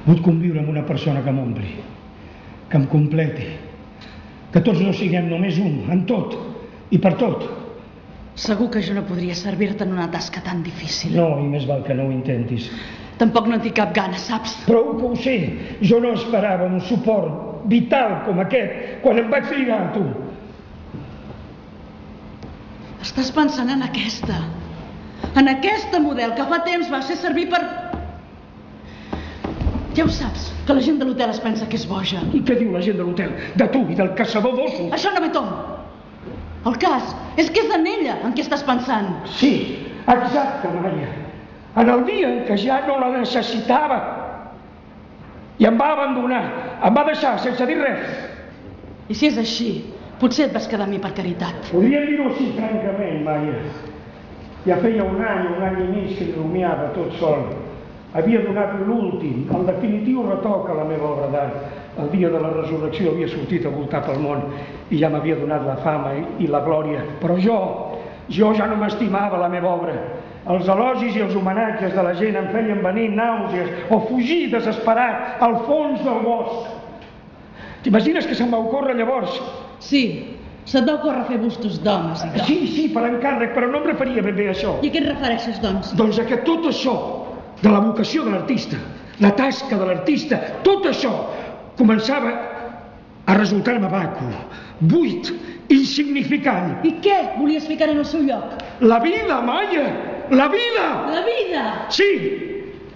Vull conviure amb una persona que m'ompli, que em completi, que tots no siguem només un, en tot i per tot. Segur que jo no podria servir-te en una tasca tan difícil. No, i més val que no ho intentis. Tampoc no en tinc cap gana, saps? Prou que ho sé. Jo no esperava un suport vital com aquest quan em vaig lligar a tu. Estàs pensant en aquesta. En aquesta model que fa temps va ser servir per... Ja ho saps, que la gent de l'hotel es pensa que és boja. I què diu la gent de l'hotel? De tu i del caçador d'ossos? Això no ve tom. El cas és que és en ella en què estàs pensant. Sí, exacte, Maia. En el dia en què ja no la necessitava. I em va abandonar, em va deixar sense dir res. I si és així, potser et vas quedar amb mi per caritat. Podríem dir-ho així francament, Maia. Ja feia un any i mig que hi rumiava tot sol. Havia donat l'últim, el definitiu retoc a la meva obra d'art. El dia de la resurrecció havia sortit a voltar pel món i ja m'havia donat la fama i la glòria. Però jo ja no m'estimava la meva obra. Els elogis i els homenatges de la gent em feien venir nàusees o fugir desesperat al fons del bosc. T'imagines que se'm va ocórrer llavors? Sí, se't va ocórrer fer bustos d'homes i tot. Sí, per encàrrec, però no em referia ben bé a això. I a què et refereixes, doncs? Doncs a que tot això, de la vocació de l'artista, la tasca de l'artista, tot això començava a resultar-me vacu, buit, insignificant. I què volies ficar en el seu lloc? La vida, Maia! La vida! La vida! Sí!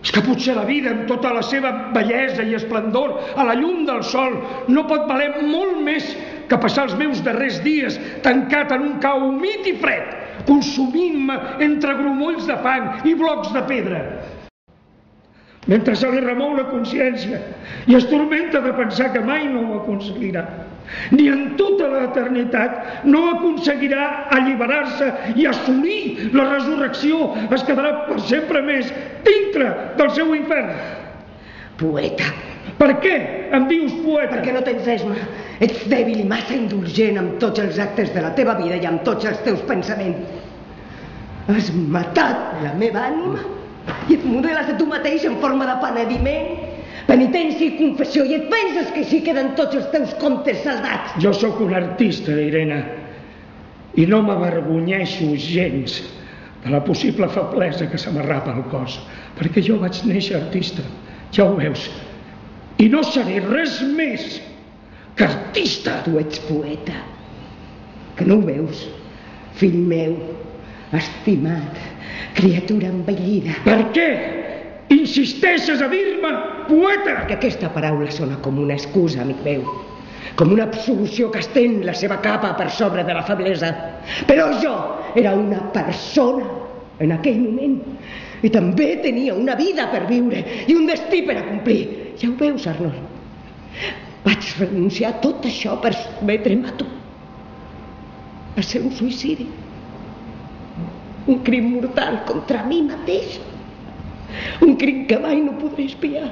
És que potser la vida, amb tota la seva bellesa i esplendor, a la llum del sol, no pot valer molt més que passar els meus darrers dies tancat en un cau humit i fred, consumint-me entre grumolls de fang i blocs de pedra. Mentre se li remou la consciència i es turmenta de pensar que mai no ho aconseguirà. Ni en tota l'eternitat no aconseguirà alliberar-se i assolir la resurrecció. Es quedarà per sempre més dintre del seu infern. Poeta. Per què em dius poeta? Perquè no tens esma. Ets dèbil i massa indulgent amb tots els actes de la teva vida i amb tots els teus pensaments. Has matat la meva ànima i et modeles a tu mateix en forma de penediment, penitència i confessió, i et penses que així queden tots els teus comptes saldats. Jo sóc un artista, Irene, i no m'avergonyeixo gens de la possible feblesa que se m'arrapa al cos, perquè jo vaig néixer artista, ja ho veus, i no seré res més que artista. Tu ets poeta, que no ho veus, fill meu, estimat, criatura envellida. Per què insisteixes a dir-me poeta? Perquè aquesta paraula sona com una excusa, amic meu, com una absolució que estén la seva capa per sobre de la feblesa. Però jo era una persona en aquell moment i també tenia una vida per viure i un destí per a complir. Ja ho veus, Arnold? Vaig renunciar a tot això per sotmetre'm a tu, a ser un suïcidi. Un crim mortal contra mi mateix. Un crim que mai no podré espiar.